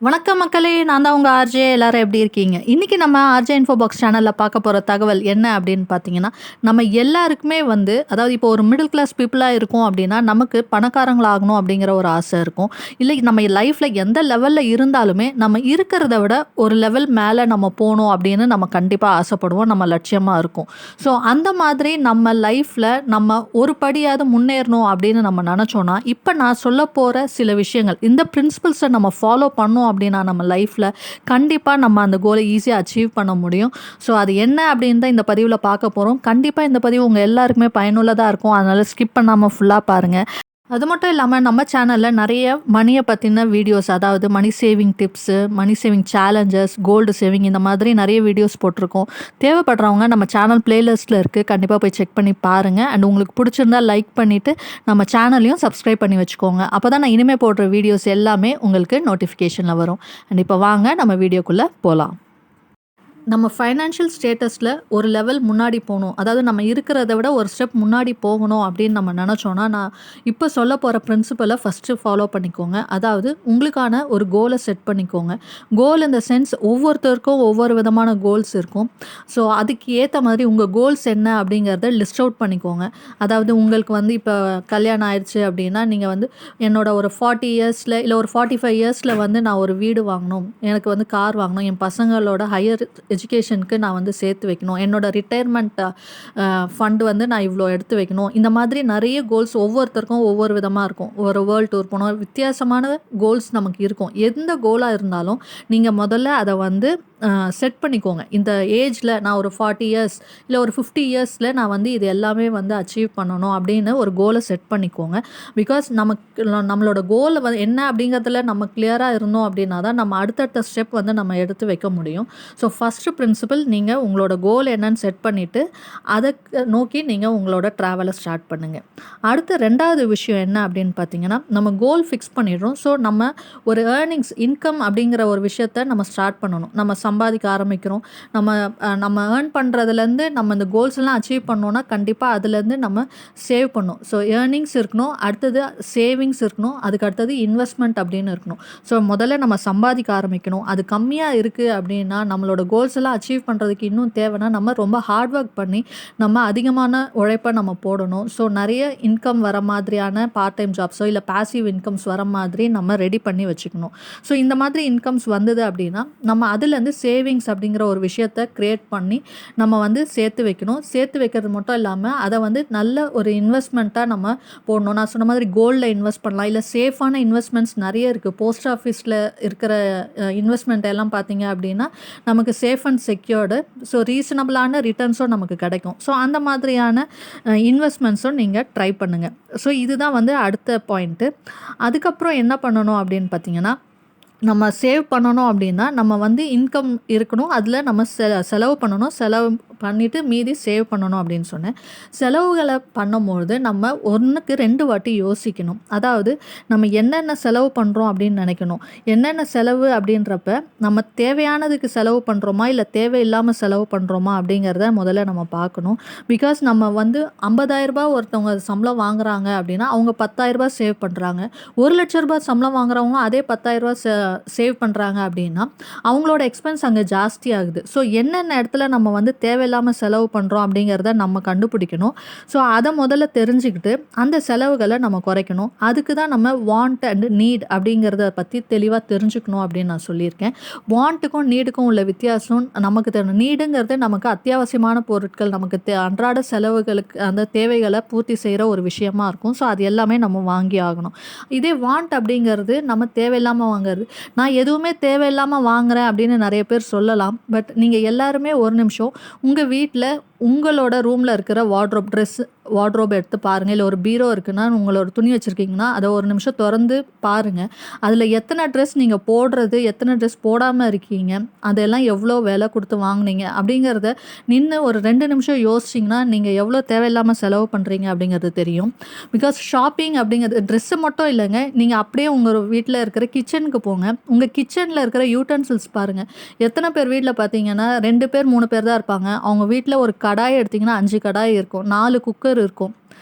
வணக்கம் மக்களே! நான் தான் உங்க ஆர்ஜே. எல்லாரும் எப்படி இருக்கீங்க? இன்னைக்கு நம்ம ஆர்ஜே இன்ஃபோ பாக்ஸ் சேனல்ல பார்க்க போற தகவல் என்ன அப்படின்னு பார்த்தீங்கன்னா, நம்ம எல்லாருக்குமே அதாவது இப்போ ஒரு மிடில் கிளாஸ் பீப்பிளா இருக்கோம் அப்படின்னா, நமக்கு பணக்காரங்களா ஆகணும் அப்படிங்கிற ஒரு ஆசை இருக்கும். இல்லை நம்ம லைஃப்ல எந்த லெவல்ல இருந்தாலுமே, நம்ம இருக்கிறத விட ஒரு லெவல் மேல நம்ம போணும் அப்படின்னு நம்ம கண்டிப்பா ஆசைப்படுவோம். நம்ம லட்சியமா இருக்கும். ஸோ அந்த மாதிரி நம்ம லைஃப்ல நம்ம ஒரு படியாவது முன்னேறணும் அப்படின்னு நம்ம நெனச்சோம்னா, இப்ப நான் சொல்லப்போற சில விஷயங்கள், இந்த பிரின்சிபிள்ஸ நம்ம ஃபாலோ பண்ணோம் அப்படின்னா நம்ம லைஃப்ல கண்டிப்பா நம்ம அந்த கோலை ஈஸியா அச்சீவ் பண்ண முடியும். ஸோ அது என்ன அப்படின்னு தான் இந்த பதிவுல பார்க்க போறோம். கண்டிப்பா இந்த பதிவு உங்க எல்லாருக்குமே பயனுள்ளதா இருக்கும். அதனால ஸ்கிப் பண்ணாம ஃபுல்லா பாருங்க. அது மட்டும் இல்லாம நம்ம சேனல்ல நெறைய மணிய பத்தின வீடியோஸ், அதாவது money saving tips, money saving challenges, gold saving இந்த மாதிரி நெறைய வீடியோஸ் போட்டிருக்கோம். தேவைப்படுறவங்க நம்ம சேனல் பிளேலிஸ்ட்ல இருக்கு. கண்டிப்பா போய் செக் பண்ணி பாருங்க. அண்ட் உங்களுக்கு புடிச்சிருந்தா லைக் பண்ணிட்டு நம்ம சேனலையும் சப்ஸ்கிரைப் பண்ணி வச்சுக்கோங்க. அப்பதான் நான் இனிமே போடுற வீடியோஸ் எல்லாமே உங்களுக்கு நோட்டிஃபிகேஷன்ல வரும். அண்ட் இப்ப வாங்க நம்ம வீடியோக்குள்ள போலாம். நம்ம ஃபைனான்ஷியல் ஸ்டேட்டஸில் ஒரு லெவல் முன்னாடி போகணும், அதாவது நம்ம இருக்கிறத விட ஒரு ஸ்டெப் முன்னாடி போகணும் அப்படின்னு நம்ம நினச்சோன்னா, நான் இப்போ சொல்ல போகிற பிரின்சிபலை ஃபஸ்ட்டு ஃபாலோ பண்ணிக்கோங்க. அதாவது உங்களுக்கான ஒரு கோலை செட் பண்ணிக்கோங்க. கோல் இந்த சென்ஸ் ஒவ்வொருத்தருக்கும் ஒவ்வொரு விதமான கோல்ஸ் இருக்கும். ஸோ அதுக்கு ஏற்ற மாதிரி உங்கள் கோல்ஸ் என்ன அப்படிங்கிறத லிஸ்ட் அவுட் பண்ணிக்கோங்க. அதாவது உங்களுக்கு இப்போ கல்யாணம் ஆயிடுச்சு அப்படின்னா, நீங்கள் என்னோட ஒரு 40 இயர்ஸில் இல்லை ஒரு 45 இயர்ஸில் நான் ஒரு வீடு வாங்கணும், எனக்கு கார் வாங்கணும், என் பசங்களோட ஹையர் எஜுகேஷனுக்கு நான் சேர்த்து வைக்கணும், என்னோட ரிட்டையர்மெண்ட் ஃபண்ட் நான் இவ்வளோ எடுத்து வைக்கணும். இந்த மாதிரி நிறைய கோல்ஸ் ஒவ்வொருத்தருக்கும் ஒவ்வொரு விதமாக இருக்கும். ஒரு வேர்ல்டு டூர் போகணும், வித்தியாசமான கோல்ஸ் நமக்கு இருக்கும். எந்த கோலாக இருந்தாலும் நீங்கள் முதல்ல அதை செட் பண்ணிக்கோங்க. இந்த ஏஜில் நான் ஒரு 40 இயர்ஸ் இல்லை ஒரு 50 இயர்ஸில் நான் இது எல்லாமே அச்சீவ் பண்ணணும் அப்படின்னு ஒரு கோலை செட் பண்ணிக்கோங்க. பிகாஸ் நம்மளோட கோல் என்ன அப்படிங்கிறதுல நம்ம கிளியராக இருந்தோம் அப்படின்னா தான் நம்ம அடுத்தடுத்த ஸ்டெப் நம்ம எடுத்து வைக்க முடியும். ஸோ ஃபஸ்ட்டு பிரின்சிபல், நீங்கள் உங்களோட கோல் என்னன்னு செட் பண்ணிவிட்டு அதை நோக்கி நீங்கள் உங்களோட ட்ராவலை ஸ்டார்ட் பண்ணுங்கள். அடுத்து ரெண்டாவது விஷயம் என்ன அப்படின்னு பார்த்தீங்கன்னா, நம்ம கோல் ஃபிக்ஸ் பண்ணிடுறோம். ஸோ நம்ம ஒரு ஏர்னிங்ஸ் இன்கம் அப்படிங்கிற ஒரு விஷயத்தை நம்ம ஸ்டார்ட் பண்ணணும். நம்ம சம்பாதிக்க ஆரம்பிக்கிறோம். நம்ம நம்ம ஏர்ன் பண்ணுறதுலேருந்து நம்ம இந்த கோல்ஸ் எல்லாம் அச்சீவ் பண்ணோன்னா கண்டிப்பாக அதுலேருந்து நம்ம சேவ் பண்ணணும். ஸோ ஏர்னிங்ஸ் இருக்கணும், அடுத்தது சேவிங்ஸ் இருக்கணும், அதுக்கு அடுத்தது இன்வெஸ்ட்மெண்ட் அப்படின்னு இருக்கணும். ஸோ முதல்ல நம்ம சம்பாதிக்க ஆரம்பிக்கணும். அது கம்மியாக இருக்குது அப்படின்னா, நம்மளோட கோல்ஸ் எல்லாம் அச்சீவ் பண்ணுறதுக்கு இன்னும் தேவைன்னா நம்ம ரொம்ப ஹார்ட் ஒர்க் பண்ணி நம்ம அதிகமான உழைப்பை நம்ம போடணும். ஸோ நிறைய இன்கம் வர மாதிரியான பார்ட் டைம் ஜாப்ஸோ இல்லை பாசிவ் இன்கம்ஸ் வர மாதிரி நம்ம ரெடி பண்ணி வச்சுக்கணும். ஸோ இந்த மாதிரி இன்கம்ஸ் வந்தது அப்படின்னா நம்ம அதுலேருந்து சேவிங்ஸ் அப்படிங்கிற ஒரு விஷயத்தை க்ரியேட் பண்ணி நம்ம சேர்த்து வைக்கணும். சேர்த்து வைக்கிறது மட்டும் இல்லாமல் அதை நல்ல ஒரு இன்வெஸ்ட்மெண்ட்டாக நம்ம போடணும். நான் சொன்ன மாதிரி கோல்டில் இன்வெஸ்ட் பண்ணலாம், இல்லை சேஃபான இன்வெஸ்ட்மெண்ட்ஸ் நிறைய இருக்குது. போஸ்ட் ஆஃபீஸில் இருக்கிற இன்வெஸ்ட்மெண்ட் எல்லாம் பார்த்தீங்க அப்படின்னா நமக்கு சேஃப் அண்ட் செக்யூர்டு, ஸோ ரீசனபிளான ரிட்டர்ன்ஸும் நமக்கு கிடைக்கும். ஸோ அந்த மாதிரியான இன்வெஸ்ட்மெண்ட்ஸும் நீங்கள் ட்ரை பண்ணுங்கள். ஸோ இதுதான் அடுத்த பாயிண்ட்டு. அதுக்கப்புறம் என்ன பண்ணணும் அப்படின்னு பார்த்தீங்கன்னா, நம்ம சேவ் பண்ணணும் அப்படின்னா நம்ம இன்கம் இருக்கணும், அதில் நம்ம செலவு பண்ணணும், செலவு பண்ணிவிட்டு மீதி சேவ் பண்ணணும் அப்படின்னு சொன்னேன். செலவுகளை பண்ணும்பொழுது நம்ம 1க்கு 2 வாட்டி யோசிக்கணும். அதாவது நம்ம என்னென்ன செலவு பண்ணுறோம் அப்படின்னு நினைக்கணும். என்னென்ன செலவு அப்படின்றப்ப நம்ம தேவையானதுக்கு செலவு பண்ணுறோமா இல்லை தேவையில்லாமல் செலவு பண்ணுறோமா அப்படிங்கிறத முதல்ல நம்ம பார்க்கணும். பிகாஸ் நம்ம 50,000 ஒருத்தவங்க சம்பளம் வாங்குறாங்க அப்படின்னா அவங்க 10,000 சேவ் பண்ணுறாங்க. 1,00,000 சம்பளம் வாங்குறவங்க அதே 10,000 சேவ் பண்ணுறாங்க அப்படின்னா அவங்களோட எக்ஸ்பென்ஸ் அங்கே ஜாஸ்தி ஆகுது. ஸோ என்னென்ன இடத்துல நம்ம தேவையில்லாமல் செலவு பண்ணுறோம் அப்படிங்கிறத நம்ம கண்டுபிடிக்கணும். ஸோ அதை முதல்ல தெரிஞ்சுக்கிட்டு அந்த செலவுகளை நம்ம குறைக்கணும். அதுக்கு தான் நம்ம வாண்ட் அண்ட் நீட் அப்படிங்கிறத பற்றி தெளிவாக தெரிஞ்சுக்கணும் அப்படின்னு நான் சொல்லியிருக்கேன். வாண்ட்டுக்கும் நீடுக்கும் உள்ள வித்தியாசம் நமக்கு தெரியணும். நீடுங்கிறது நமக்கு அத்தியாவசியமான பொருட்கள், நமக்கு அன்றாட செலவுகளுக்கு அந்த தேவைகளை பூர்த்தி செய்கிற ஒரு விஷயமா இருக்கும். ஸோ அது எல்லாமே நம்ம வாங்கி ஆகணும். இதே வாண்ட் அப்படிங்கிறது நம்ம தேவையில்லாமல் வாங்குறது. நான் எதுவுமே தேவையில்லாமல் வாங்குறேன் அப்படின்னு நிறைய பேர் சொல்லலாம். பட் நீங்கள் எல்லாருமே ஒரு நிமிஷம் உங்கள் வீட்டில் உங்களோட ரூமில் இருக்கிற வார்ட்ரோப் எடுத்து பாருங்கள். இல்லை ஒரு பீரோ இருக்குன்னா, உங்களோட துணி வச்சுருக்கீங்கன்னா அதை ஒரு நிமிஷம் திறந்து பாருங்கள். அதில் எத்தனை ட்ரெஸ் நீங்கள் போடுறது, எத்தனை ட்ரெஸ் போடாமல் இருக்கீங்க, அதெல்லாம் எவ்வளோ விலை கொடுத்து வாங்கினீங்க அப்படிங்கிறத நின்று ஒரு 2 நிமிஷம் யோசிச்சிங்கன்னா நீங்கள் எவ்வளோ தேவையில்லாமல் செலவு பண்ணுறீங்க அப்படிங்கிறது தெரியும். பிகாஸ் ஷாப்பிங் அப்படிங்கிறது ட்ரெஸ்ஸு மட்டும் இல்லைங்க. நீங்கள் அப்படியே உங்கள் வீட்டில் இருக்கிற கிச்சனுக்கு போங்க. உங்கள் கிச்சனில் இருக்கிற யூட்டன்சில்ஸ் பாருங்கள். எத்தனை பேர் வீட்டில் பார்த்தீங்கன்னா 2 பேர் 3 பேர் தான் இருப்பாங்க. அவங்க வீட்டில் ஒரு கடாய் எடுத்திங்கன்னா 5 கடாய் இருக்கும், 4 குக்கர் இருக்கும்.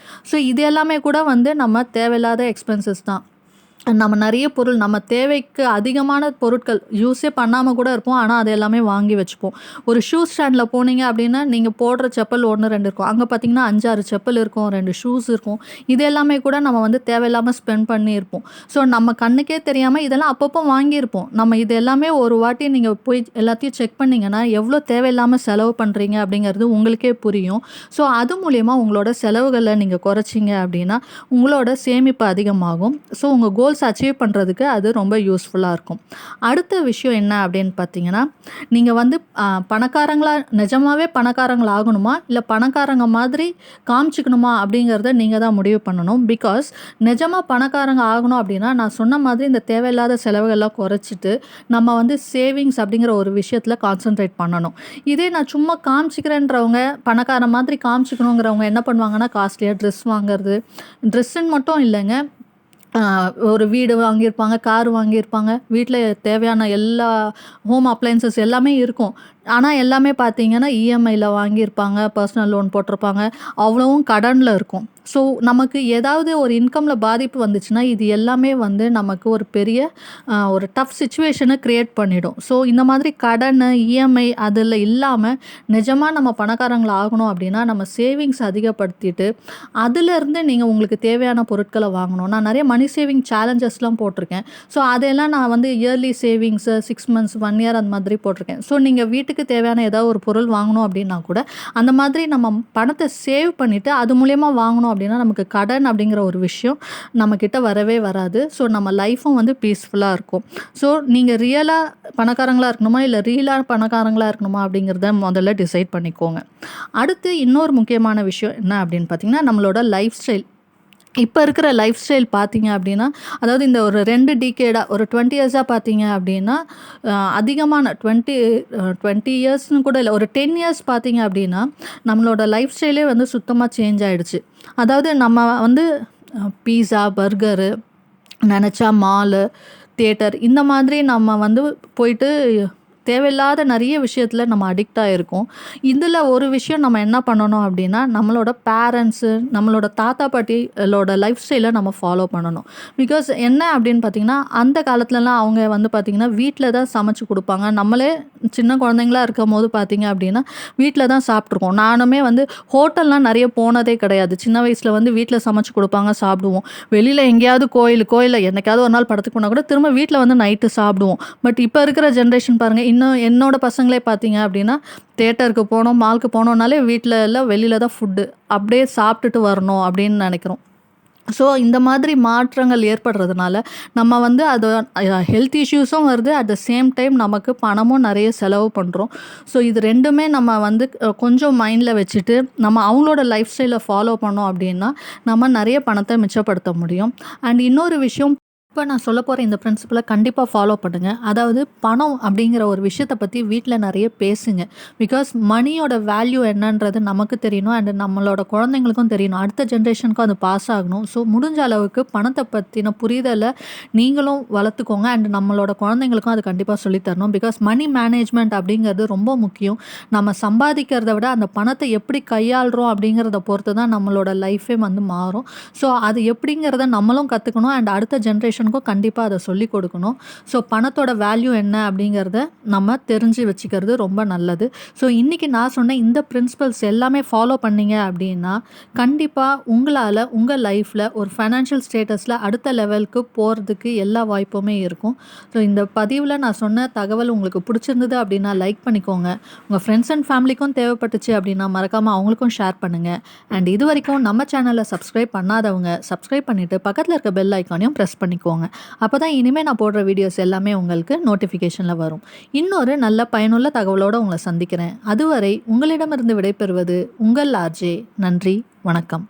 ஸோ இது எல்லாமே கூட நம்ம தேவையில்லாத எக்ஸ்பென்சஸ் தான். நம்ம நிறைய பொருள் நம்ம தேவைக்கு அதிகமான பொருட்கள் யூஸே பண்ணாமல் கூட இருப்போம். ஆனால் அது எல்லாமே வாங்கி வச்சுப்போம். ஒரு ஷூ ஸ்டாண்டில் போனீங்க அப்படின்னா, நீங்கள் போடுற செப்பல் 1, 2 இருக்கும். அங்கே பார்த்தீங்கன்னா 5, 6 செப்பல் இருக்கும், 2 ஷூஸ் இருக்கும். இது எல்லாமே கூட நம்ம வந்து தேவையில்லாமல் ஸ்பெண்ட் பண்ணியிருப்போம். ஸோ நம்ம கண்ணுக்கே தெரியாமல் இதெல்லாம் அப்பப்போ வாங்கியிருப்போம். நம்ம இது எல்லாமே ஒரு வாட்டி நீங்கள் போய் எல்லாத்தையும் செக் பண்ணிங்கன்னா, எவ்வளோ தேவையில்லாமல் செலவு பண்ணுறீங்க அப்படிங்கிறது உங்களுக்கே புரியும். ஸோ அது மூலியமா உங்களோட செலவுகளை நீங்கள் குறைச்சிங்க அப்படின்னா, உங்களோட சேமிப்பு அதிகமாகும். ஸோ உங்கள் கோல்ஸ் அச்சீவ் பண்ணுறதுக்கு அது ரொம்ப யூஸ்ஃபுல்லாக இருக்கும். அடுத்த விஷயம் என்ன அப்படின்னு பார்த்தீங்கன்னா, நீங்கள் வந்து பணக்காரங்களா நிஜமாவே பணக்காரங்களா ஆகணுமா? இல்லை பணக்காரங்க மாதிரி காமிச்சிக்கணுமா? அப்படிங்கிறத நீங்கள் தான் முடிவு பண்ணணும். பிகாஸ் நிஜமாக பணக்காரங்க ஆகணும் அப்படின்னா, நான் சொன்ன மாதிரி இந்த தேவையில்லாத செலவுகள்லாம் குறைச்சிட்டு, நம்ம வந்து சேவிங்ஸ் அப்படிங்கிற ஒரு விஷயத்தில் கான்சென்ட்ரேட் பண்ணணும். இதே நான் சும்மா காமிச்சிக்கிறேன்றவங்க, பணக்கார மாதிரி காமிச்சிக்கணுங்கிறவங்க என்ன பண்ணுவாங்கன்னா, காஸ்ட்லியாக ட்ரெஸ் வாங்குறது, ட்ரெஸ்ஸுன்னு மட்டும் இல்லைங்க. ஒரு வீடு வாங்கியிருப்பாங்க, கார் வாங்கியிருப்பாங்க. வீட்ல தேவையான எல்லா ஹோம் அப்ளையன்ஸஸ் எல்லாமே இருக்கும். ஆனா எல்லாமே பார்த்தீங்கன்னா, இஎம்ஐல வாங்கியிருப்பாங்க, பர்சனல் லோன் போட்டிருப்பாங்க. அவ்வளவும் கடன்ல இருக்கும். ஸோ நமக்கு ஏதாவது ஒரு இன்கம்ல பாதிப்பு வந்துச்சுன்னா, இது எல்லாமே வந்து நமக்கு ஒரு பெரிய ஒரு டஃப் சிச்சுவேஷனை கிரியேட் பண்ணிடும். ஸோ இந்த மாதிரி கடன், இஎம்ஐ அதில் இல்லாம நிஜமா நம்ம பணக்காரங்களா ஆகணும் அப்படின்னா, நம்ம சேவிங்ஸ் அதிகப்படுத்திட்டு, அதிலிருந்து நீங்கள் உங்களுக்கு தேவையான பொருட்களை வாங்கணும். நான் நிறைய மணி சேவிங் சேலஞ்சஸ்லாம் போட்டிருக்கேன். ஸோ அதெல்லாம் நான் வந்து இயர்லி சேவிங்ஸு 6 மந்த்ஸ், 1 இயர் அந்த மாதிரி போட்டிருக்கேன். ஸோ நீங்கள் வீட்டுக்கு தேவையான ஏதாவது ஒரு பொருள் வாங்கணும் அப்படின்னா கூட, அந்த மாதிரி நம்ம பணத்தை சேவ் பண்ணிவிட்டு அது மூலியமா வாங்கணும் அப்படின்னா, நமக்கு கடன் அப்படிங்கிற ஒரு விஷயம் நம்மக்கிட்ட வரவே வராது. ஸோ நம்ம லைஃப்பும் வந்து பீஸ்ஃபுல்லாக இருக்கும். ஸோ நீங்கள் ரியலாக பணக்காரங்களா இருக்கணுமா, இல்லை ரியலாக பணக்காரங்களா இருக்கணுமா அப்படிங்கிறத முதல்ல டிசைட் பண்ணிக்கோங்க. அடுத்து இன்னொரு முக்கியமான விஷயம் என்ன அப்படின்னு பார்த்தீங்கன்னா, நம்மளோட லைஃப் ஸ்டைல். இப்போ இருக்கிற லைஃப் ஸ்டைல் பார்த்தீங்க அப்படின்னா, அதாவது இந்த ஒரு 2 டிகேடா ஒரு 20 இயர்ஸாக பார்த்தீங்க அப்படின்னா, அதிகமான 20 இயர்ஸ்னு கூட இல்லை, ஒரு 10 இயர்ஸ் பார்த்தீங்க அப்படின்னா, நம்மளோட லைஃப் ஸ்டைலே வந்து சுத்தமாக சேஞ்ச் ஆயிடுச்சு. அதாவது நம்ம வந்து பீஸா, பர்கரு, நெனச்சா மாலு, தியேட்டர் இந்த மாதிரி நம்ம வந்து போயிட்டு தேவையில்லாத நிறைய விஷயத்தில் நம்ம அடிக்ட் ஆகிருக்கோம். இதில் ஒரு விஷயம் நம்ம என்ன பண்ணணும் அப்படின்னா, நம்மளோட பேரண்ட்ஸு, நம்மளோட தாத்தா பாட்டிகளோட லைஃப் ஸ்டைலை நம்ம ஃபாலோ பண்ணணும். பிகாஸ் என்ன அப்படின்னு பார்த்தீங்கன்னா, அந்த காலத்துலலாம் அவங்க வந்து பார்த்திங்கன்னா வீட்டில் தான் சமைச்சு கொடுப்பாங்க. நம்மளே சின்ன குழந்தைங்களா இருக்கும் போது பார்த்தீங்க அப்படின்னா, வீட்டில் தான் சாப்பிட்ருக்கோம். நானுமே வந்து ஹோட்டல்லாம் நிறைய போனதே கிடையாது. சின்ன வயசில் வந்து வீட்டில் சமைச்சு கொடுப்பாங்க, சாப்பிடுவோம். வெளியில் எங்கேயாவது கோயிலில் என்னைக்காவது ஒரு நாள் படத்துக்கு போனால் கூட திரும்ப வீட்டில் வந்து நைட்டு சாப்பிடுவோம். பட் இப்போ இருக்கிற ஜென்ரேஷன் பாருங்கள், இன்னும் என்னோட பசங்களே பார்த்தீங்க அப்படின்னா, தியேட்டருக்கு போனோம், மாலுக்கு போனோம்னாலே வீட்டில் எல்லாம் வெளியில் தான் ஃபுட்டு. அப்படியே சாப்பிட்டுட்டு வரணும் அப்படின்னு நினைக்கிறோம். ஸோ இந்த மாதிரி மாற்றங்கள் ஏற்படுறதுனால நம்ம வந்து அது ஹெல்த் இஷ்யூஸும் வருது. அட் த சேம் டைம் நமக்கு பணமும் நிறைய செலவு பண்ணுறோம். ஸோ இது 2மே நம்ம வந்து கொஞ்சம் மைண்டில் வச்சுட்டு நம்ம அவங்களோட லைஃப் ஸ்டைலை ஃபாலோ பண்ணோம் அப்படின்னா, நம்ம நிறைய பணத்தை மிச்சப்படுத்த முடியும். அண்ட் இன்னொரு விஷயம், இப்போ நான் சொல்ல போகிற இந்த பிரின்சிபலை கண்டிப்பாக ஃபாலோ பண்ணுங்கள். அதாவது பணம் அப்படிங்கிற ஒரு விஷயத்தை பற்றி வீட்டில் நிறைய பேசுங்க. பிகாஸ் மணியோட வேல்யூ என்னன்றது நமக்கு தெரியணும், அண்ட் நம்மளோட குழந்தைங்களுக்கும் தெரியணும், அடுத்த ஜென்ரேஷனுக்கும் அது பாஸ் ஆகணும். ஸோ முடிஞ்ச அளவுக்கு பணத்தை பற்றின புரிதலை நீங்களும் வளர்த்துக்கோங்க, அண்ட் நம்மளோட குழந்தைங்களுக்கும் அது கண்டிப்பாக சொல்லித்தரணும். பிகாஸ் மணி மேனேஜ்மெண்ட் அப்படிங்கிறது ரொம்ப முக்கியம். நம்ம சம்பாதிக்கிறத விட அந்த பணத்தை எப்படி கையாளுறோம் அப்படிங்கிறத பொறுத்து தான் நம்மளோட லைஃபே வந்து மாறும். ஸோ அது எப்படிங்கிறத நம்மளும் கற்றுக்கணும், அண்ட் அடுத்த ஜென்ரேஷன் கண்டிப்பாக அதை சொல்லிக் கொடுக்கணும். ஸோ பணத்தோட வேல்யூ என்ன அப்படிங்கிறத நம்ம தெரிஞ்சு வச்சுக்கிறது ரொம்ப நல்லது. ஸோ இன்றைக்கி நான் சொன்ன இந்த பிரின்சிபல்ஸ் எல்லாமே ஃபாலோ பண்ணீங்க அப்படின்னா, கண்டிப்பாக உங்களால் உங்கள் லைஃப்பில் ஒரு ஃபைனான்ஷியல் ஸ்டேட்டஸில் அடுத்த லெவலுக்கு போகிறதுக்கு எல்லா வாய்ப்புமே இருக்கும். ஸோ இந்த பதிவில் நான் சொன்ன தகவல் உங்களுக்கு பிடிச்சிருந்தது அப்படின்னா லைக் பண்ணிக்கோங்க. உங்கள் ஃப்ரெண்ட்ஸ் அண்ட் ஃபேமிலிக்கும் தேவைப்பட்டுச்சு அப்படின்னா மறக்காமல் அவங்களுக்கும் ஷேர் பண்ணுங்கள். அண்ட் இது வரைக்கும் நம்ம சேனலை சப்ஸ்கிரைப் பண்ணாதவங்க சப்ஸ்கிரைப் பண்ணிவிட்டு பக்கத்தில் இருக்க பெல் ஐக்கானையும் ப்ரெஸ் பண்ணிக்கோங்க. அப்போ தான் இனிமேல் நான் போடுற வீடியோஸ் எல்லாமே உங்களுக்கு நோட்டிஃபிகேஷனில் வரும். இன்னொரு நல்ல பயனுள்ள தகவலோடு உங்களை சந்திக்கிறேன். அதுவரை உங்களிடமிருந்து விடைபெறுவது உங்கள் ஆர்ஜே. நன்றி, வணக்கம்.